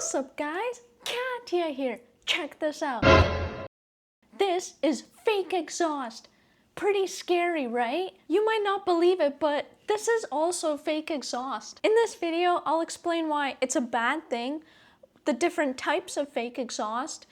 What's up, guys? Katya here. Check this out. This is fake exhaust. Pretty scary, right? You might not believe it, but this is also fake exhaust. In this video, I'll explain why it's a bad thing, the different types of fake exhaust,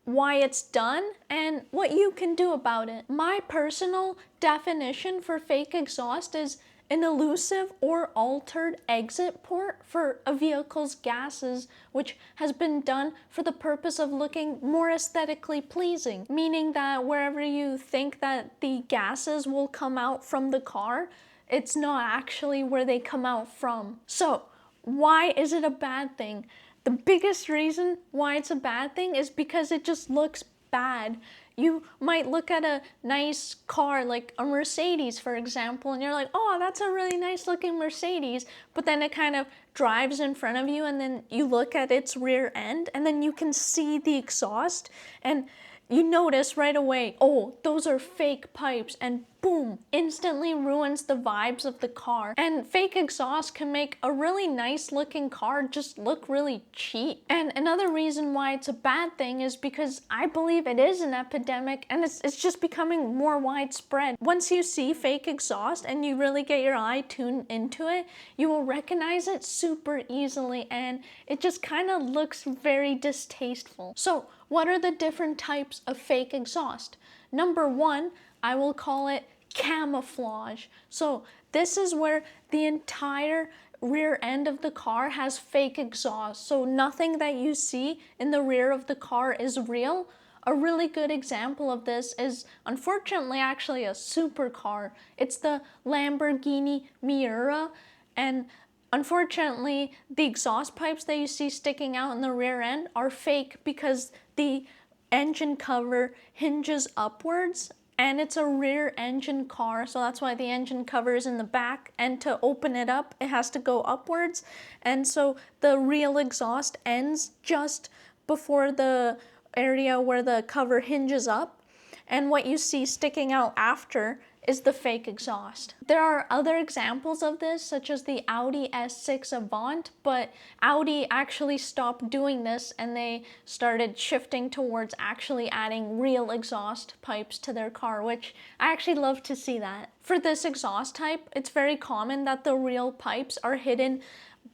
why it's done, and what you can do about it. My personal definition for fake exhaust is an elusive or altered exit port for a vehicle's gases, which has been done for the purpose of looking more aesthetically pleasing, meaning that wherever you think that the gases will come out from the car, it's not actually where they come out from. So, why is it a bad thing? The biggest reason why it's a bad thing is because it just looks bad. You might look at a nice car like a Mercedes, for example, and you're like, oh, that's a really nice looking Mercedes, but then it kind of drives in front of you, and then you look at its rear end, and then you can see the exhaust, and you notice right away, oh, those are fake pipes, and boom, instantly ruins the vibes of the car. And fake exhaust can make a really nice looking car just look really cheap. And another reason why it's a bad thing is because I believe it is an epidemic, and it's just becoming more widespread. Once you see fake exhaust and you really get your eye tuned into it, you will recognize it super easily, and it just kind of looks very distasteful. So what are the different types of fake exhaust? Number one, I will call it camouflage. So this is where the entire rear end of the car has fake exhaust. So nothing that you see in the rear of the car is real. A really good example of this is, unfortunately, actually a supercar. It's the Lamborghini Miura, and unfortunately, the exhaust pipes that you see sticking out in the rear end are fake because the engine cover hinges upwards, and it's a rear engine car, so that's why the engine cover is in the back, and to open it up, it has to go upwards, and so the real exhaust ends just before the area where the cover hinges up, and what you see sticking out after is the fake exhaust. There are other examples of this, such as the Audi S6 Avant, but Audi actually stopped doing this and they started shifting towards actually adding real exhaust pipes to their car, which I actually love to see that. For this exhaust type, it's very common that the real pipes are hidden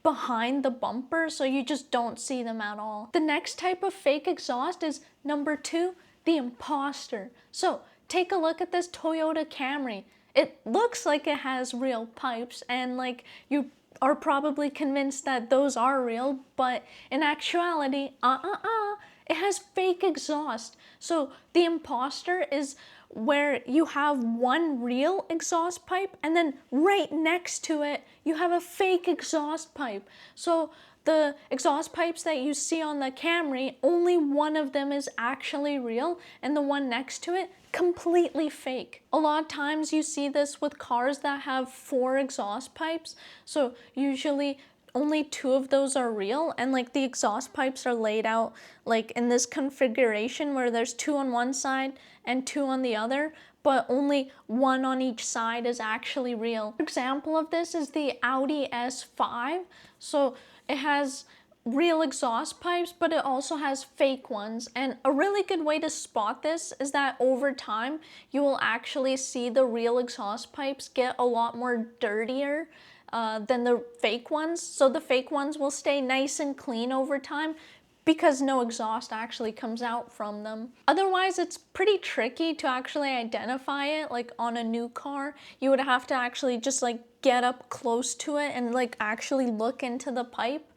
behind the bumper, so you just don't see them at all. The next type of fake exhaust is number two, the imposter. So take a look at this Toyota Camry. It looks like it has real pipes, and like you are probably convinced that those are real, but in actuality, it has fake exhaust. So the imposter is where you have one real exhaust pipe, and then right next to it, you have a fake exhaust pipe. So the exhaust pipes that you see on the Camry, only one of them is actually real, and the one next to it, completely fake. A lot of times you see this with cars that have 4 exhaust pipes, so usually only 2 of those are real, and like the exhaust pipes are laid out like in this configuration where there's 2 on one side and 2 on the other, but only 1 on each side is actually real. An example of this is the Audi S5. So it has real exhaust pipes, but it also has fake ones. And a really good way to spot this is that over time, you will actually see the real exhaust pipes get a lot more dirtier than the fake ones. So the fake ones will stay nice and clean over time because no exhaust actually comes out from them. Otherwise, it's pretty tricky to actually identify it. Like on a new car, you would have to actually just like get up close to it and like actually look into the pipe.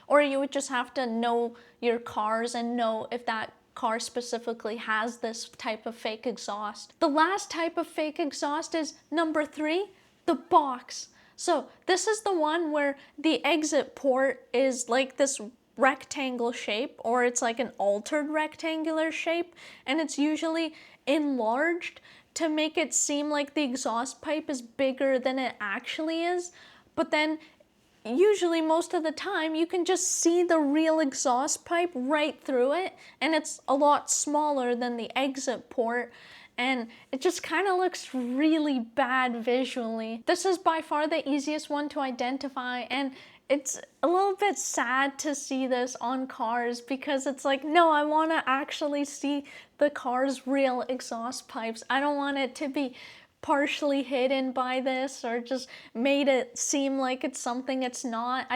Or you would just have to know your cars and know if that car specifically has this type of fake exhaust. The last type of fake exhaust is number 3, the box. So this is the one where the exit port is like this rectangle shape, or it's like an altered rectangular shape, and it's usually enlarged to make it seem like the exhaust pipe is bigger than it actually is, but then usually most of the time you can just see the real exhaust pipe right through it, and it's a lot smaller than the exit port, and it just kind of looks really bad visually. This is by far the easiest one to identify, and it's a little bit sad to see this on cars because it's like, no, I want to actually see the car's real exhaust pipes. I don't want it to be partially hidden by this or just made it seem like it's something it's not.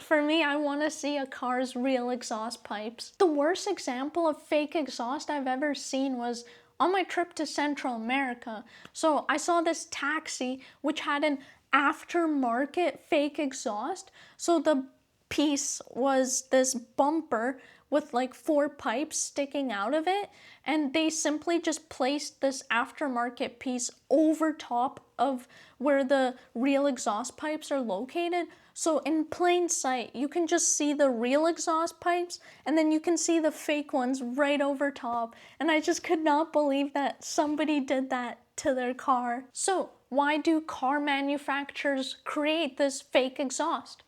For me, I want to see a car's real exhaust pipes. The worst example of fake exhaust I've ever seen was on my trip to Central America. So I saw this taxi which had an aftermarket fake exhaust. So the piece was this bumper with like 4 pipes sticking out of it, and they simply just placed this aftermarket piece over top of where the real exhaust pipes are located. So in plain sight, you can just see the real exhaust pipes and then you can see the fake ones right over top. And I just could not believe that somebody did that to their car. So why do car manufacturers create this fake exhaust?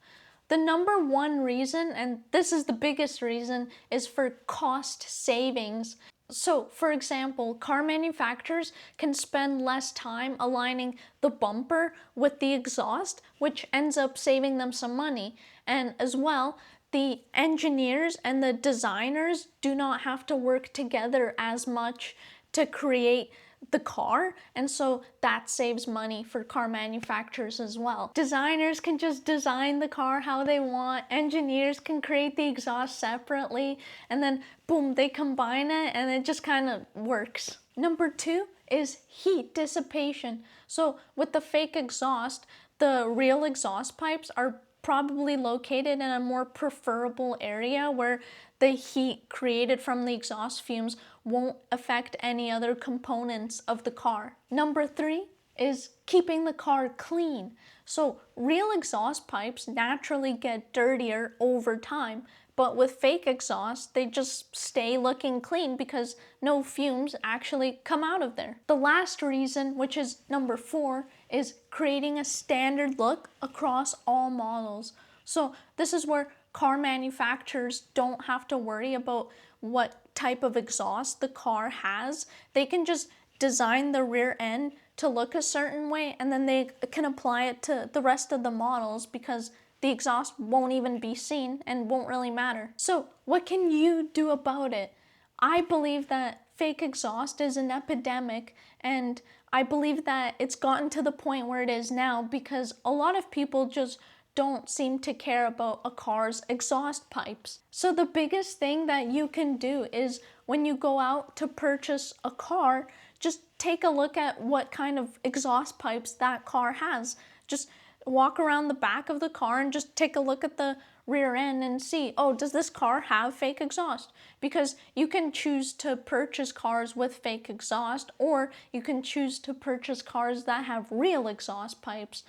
The number one reason, and this is the biggest reason, is for cost savings. So, for example, car manufacturers can spend less time aligning the bumper with the exhaust, which ends up saving them some money. And as well, the engineers and the designers do not have to work together as much to create the car, and so that saves money for car manufacturers as well. Designers can just design the car how they want, engineers can create the exhaust separately, and then boom, they combine it and it just kind of works. Number 2 is heat dissipation. So with the fake exhaust, the real exhaust pipes are probably located in a more preferable area where the heat created from the exhaust fumes won't affect any other components of the car. Number 3 is keeping the car clean. So real exhaust pipes naturally get dirtier over time, but with fake exhaust, they just stay looking clean because no fumes actually come out of there. The last reason, which is number 4, is creating a standard look across all models. So this is where car manufacturers don't have to worry about what type of exhaust the car has. They can just design the rear end to look a certain way, and then they can apply it to the rest of the models because the exhaust won't even be seen and won't really matter. So what can you do about it? I believe that fake exhaust is an epidemic, and I believe that it's gotten to the point where it is now because a lot of people just don't seem to care about a car's exhaust pipes. So the biggest thing that you can do is when you go out to purchase a car, just take a look at what kind of exhaust pipes that car has. Just walk around the back of the car and just take a look at the rear end and see, oh, does this car have fake exhaust? Because you can choose to purchase cars with fake exhaust, or you can choose to purchase cars that have real exhaust pipes.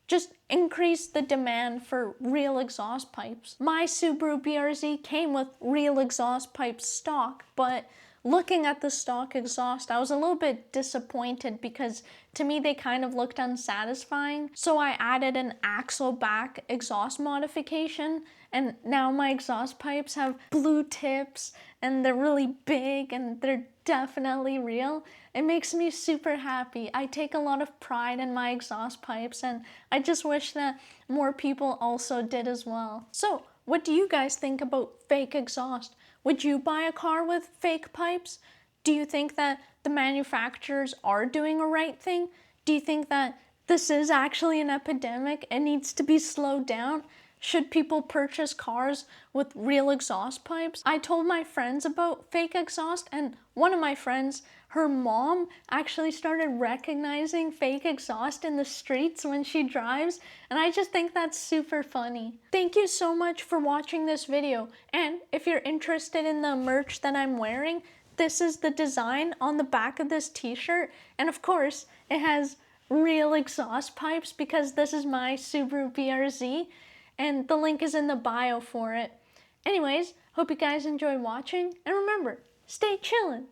Just increase the demand for real exhaust pipes. My Subaru BRZ came with real exhaust pipes stock, but looking at the stock exhaust, I was a little bit disappointed because to me they kind of looked unsatisfying. So I added an axle back exhaust modification, and now my exhaust pipes have blue tips and they're really big and they're definitely real. It makes me super happy. I take a lot of pride in my exhaust pipes, and I just wish that more people also did as well. So, what do you guys think about fake exhaust? Would you buy a car with fake pipes? Do you think that the manufacturers are doing a right thing? Do you think that this is actually an epidemic and needs to be slowed down? Should people purchase cars with real exhaust pipes? I told my friends about fake exhaust, and one of my friends, her mom actually started recognizing fake exhaust in the streets when she drives, and I just think that's super funny. Thank you so much for watching this video, and if you're interested in the merch that I'm wearing, this is the design on the back of this t-shirt, and of course, it has real exhaust pipes because this is my Subaru BRZ, and the link is in the bio for it. Anyways, hope you guys enjoyed watching, and remember, stay chillin'!